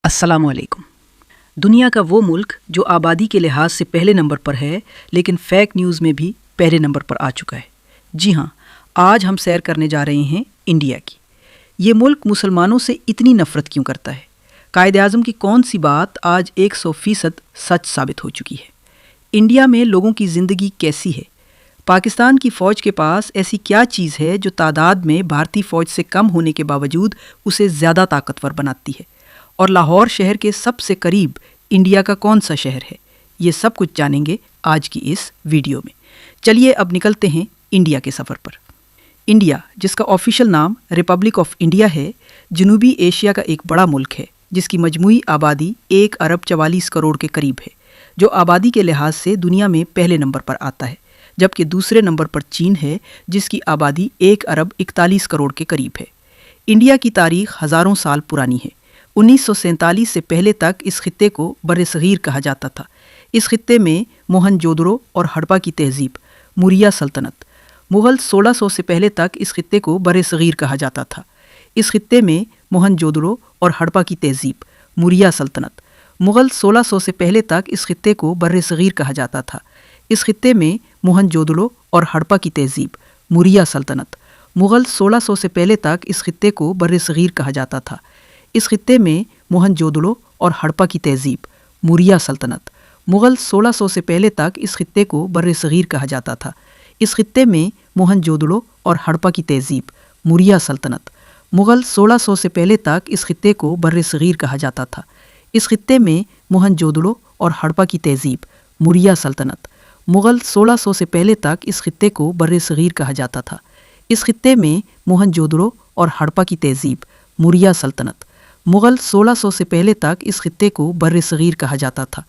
السلام علیکم۔ دنیا کا وہ ملک جو آبادی کے لحاظ سے پہلے نمبر پر ہے لیکن فیک نیوز میں بھی پہلے نمبر پر آ چکا ہے۔ جی ہاں، آج ہم سیر کرنے جا رہے ہیں انڈیا کی۔ یہ ملک مسلمانوں سے اتنی نفرت کیوں کرتا ہے؟ قائد اعظم کی کون سی بات آج 100% سچ ثابت ہو چکی ہے؟ انڈیا میں لوگوں کی زندگی کیسی ہے؟ پاکستان کی فوج کے پاس ایسی کیا چیز ہے جو تعداد میں بھارتی فوج سے کم ہونے کے باوجود اسے زیادہ طاقتور بناتی ہے؟ اور لاہور شہر کے سب سے قریب انڈیا کا کون سا شہر ہے؟ یہ سب کچھ جانیں گے آج کی اس ویڈیو میں۔ چلیے اب نکلتے ہیں انڈیا کے سفر پر۔ انڈیا، جس کا آفیشیل نام ریپبلک آف انڈیا ہے، جنوبی ایشیا کا ایک بڑا ملک ہے جس کی مجموعی آبادی 1.44 ارب کے قریب ہے، جو آبادی کے لحاظ سے دنیا میں پہلے نمبر پر آتا ہے، جبکہ دوسرے نمبر پر چین ہے جس کی آبادی 1.41 ارب کے قریب ہے۔ انڈیا کی تاریخ ہزاروں سال پرانی ہے۔ 1947 سے پہلے تک اس خطے کو بر صغیر کہا جاتا تھا۔ اس خطے میں موہن جودڑو اور ہڑپا کی تہذیب، موریہ سلطنت۔ مغل 1600 سے پہلے تک اس خطے کو بر صغیر کہا جاتا تھا۔ اس خطے میں موہن جودڑو اور ہڑپا کی تہذیب، موریہ سلطنت۔ مغل 1600 سے پہلے تک اس خطے کو بر صغیر کہا جاتا تھا۔ اس خطے میں موہن جودڑو اور ہڑپا کی تہذیب، موریہ سلطنت۔ مغل 1600 سے پہلے تک اس خطے کو بر صغیر کہا جاتا تھا۔ اس خطے میں موہن جودڑو اور ہڑپا کی تہذیب، موریہ سلطنت۔ مغل 1600 سے پہلے تک اس خطے کو بر صغیر کہا جاتا تھا۔ اس خطے میں موہن جودڑو اور ہڑپا کی تہذیب، موریہ سلطنت۔ مغل 1600 سے پہلے تک اس خطے کو بر صغیر کہا جاتا تھا۔ اس خطے میں موہن جودڑو اور ہڑپا کی تہذیب، موریہ سلطنت۔ مغل 1600 سے پہلے تک اس خطے کو بر صغیر کہا جاتا تھا۔ اس خطے میں موہن جودڑو اور ہڑپا کی تہذیب، موریہ سلطنت۔ مغل 1600 سے پہلے تک اس خطے کو بر صغیر کہا جاتا تھا۔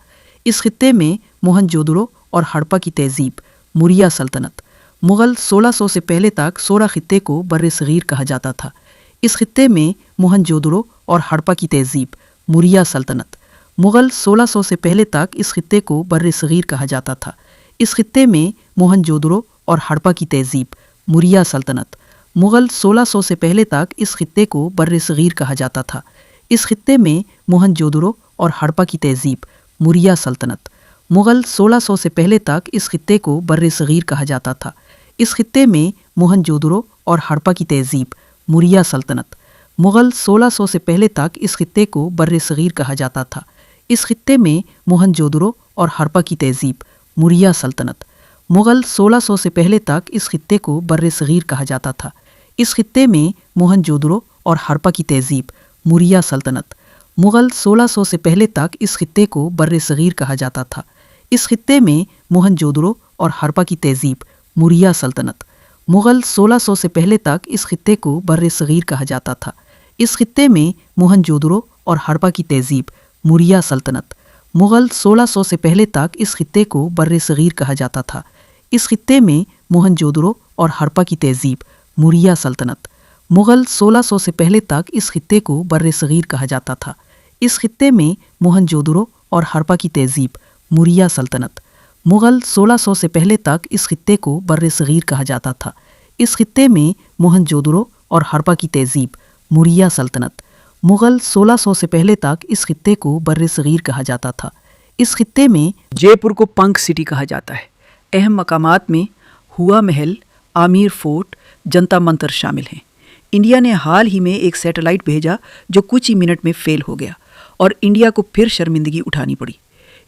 اس خطے میں موہن جودڑو اور ہڑپا کی تہذیب، موریہ سلطنت۔ مغل 1600 سے پہلے تک سورا خطے کو بر صغیر کہا جاتا تھا۔ اس خطے میں موہن جودڑو اور ہڑپا کی تہذیب، موریہ سلطنت۔ مغل 1600 سے پہلے تک اس خطے کو بر صغیر کہا جاتا تھا۔ اس خطے میں موہن جودڑو اور ہڑپا کی تہذیب، موریہ سلطنت۔ مغل 1600 سے پہلے تک اس خطے کو بر صغیر کہا جاتا تھا۔ اس خطے میں موہن جودڑو اور ہڑپا کی تہذیب، موریہ سلطنت۔ مغل 1600 سے پہلے تک اس خطے کو بر صغیر کہا جاتا تھا۔ اس خطے میں موہن جودڑو اور ہڑپا کی تہذیب، موریہ سلطنت۔ مغل 1600 سے پہلے تک اس خطے کو بر صغیر کہا جاتا تھا۔ اس خطے میں موہن جودڑو اور ہڑپا کی تہذیب، موریہ سلطنت۔ مغل 1600 سے پہلے تک اس خطے کو بر صغیر کہا جاتا تھا۔ اس خطے میں موہن جودڑو اور ہڑپا کی تہذیب، موریہ سلطنت۔ مغل 1600 سے پہلے تک اس خطے کو بر صغیر کہا جاتا تھا۔ اس خطے میں موہن جودڑو اور ہڑپا کی تہذیب، موریہ سلطنت۔ مغل 1600 سے پہلے تک اس خطے کو بر صغیر کہا جاتا تھا۔ اس خطے میں موہن جودڑو اور ہڑپا کی تہذیب، موریہ سلطنت۔ مغل 1600 سے پہلے تک اس خطے کو بر صغیر کہا جاتا تھا۔ اس خطے میں موہن جودڑو اور ہڑپا کی تہذیب، موریہ سلطنت۔ مغل 1600 سے پہلے تک اس خطے کو بر صغیر کہا جاتا تھا۔ اس خطے میں موہن جودڑو اور ہڑپا کی تہذیب، موریہ سلطنت۔ مغل 1600 سے پہلے تک اس خطے کو بر صغیر کہا جاتا تھا۔ اس خطے میں موہن جودڑو اور ہڑپا کی تہذیب، موریہ سلطنت۔ مغل 1600 سے پہلے تک اس خطے کو بر صغیر کہا جاتا تھا۔ اس خطے میں جے پور کو پنک سٹی کہا جاتا ہے۔ اہم مقامات میں ہوا محل، آمیر فورٹ، جنتا منتر شامل ہیں۔ انڈیا نے حال ہی میں ایک سیٹلائٹ بھیجا جو کچھ ہی منٹ میں فیل ہو گیا اور انڈیا کو پھر شرمندگی اٹھانی پڑی۔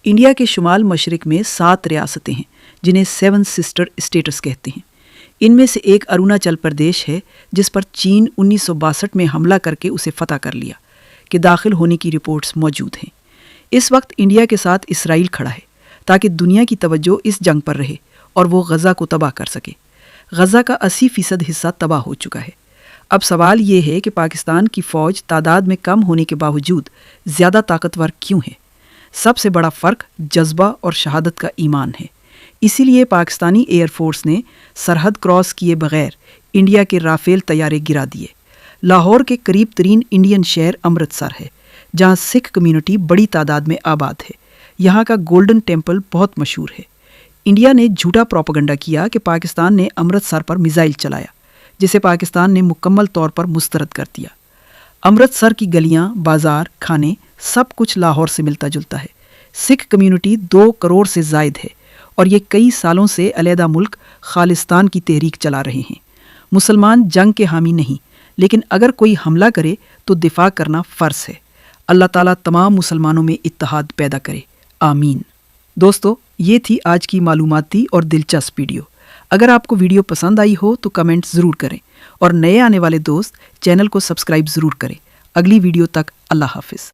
انڈیا کے شمال مشرق میں 7 ریاستیں ہیں جنہیں 7 سسٹر اسٹیٹس کہتے ہیں۔ ان میں سے ایک اروناچل پردیش ہے جس پر چین 1962 میں حملہ کر کے اسے فتح کر لیا کہ داخل ہونے کی رپورٹس موجود ہیں۔ اس وقت انڈیا کے ساتھ اسرائیل کھڑا ہے تاکہ دنیا کی توجہ اس جنگ پر رہے اور وہ غزہ کو تباہ کر سکے۔ غزہ کا 80% حصہ تباہ ہو چکا ہے۔ اب سوال یہ ہے کہ پاکستان کی فوج تعداد میں کم ہونے کے باوجود زیادہ طاقتور کیوں ہے؟ سب سے بڑا فرق جذبہ اور شہادت کا ایمان ہے۔ اسی لیے پاکستانی ایئر فورس نے سرحد کراس کیے بغیر انڈیا کے رافیل طیارے گرا دیے۔ لاہور کے قریب ترین انڈین شہر امرتسر ہے جہاں سکھ کمیونٹی بڑی تعداد میں آباد ہے۔ یہاں کا گولڈن ٹیمپل بہت مشہور ہے۔ انڈیا نے جھوٹا پروپیگنڈا کیا کہ پاکستان نے امرتسر پر میزائل چلایا، جسے پاکستان نے مکمل طور پر مسترد کر دیا۔ امرتسر کی گلیاں، بازار، کھانے سب کچھ لاہور سے ملتا جلتا ہے۔ سکھ کمیونٹی 2 کروڑ سے زائد ہے اور یہ کئی سالوں سے علیحدہ ملک خالصتان کی تحریک چلا رہے ہیں۔ مسلمان جنگ کے حامی نہیں، لیکن اگر کوئی حملہ کرے تو دفاع کرنا فرض ہے۔ اللہ تعالیٰ تمام مسلمانوں میں اتحاد پیدا کرے، آمین۔ دوستو، یہ تھی آج کی معلوماتی اور دلچسپ ویڈیو۔ اگر آپ کو ویڈیو پسند آئی ہو تو کمنٹ ضرور کریں، اور نئے آنے والے دوست چینل کو سبسکرائب ضرور کریں۔ اگلی ویڈیو تک اللہ حافظ۔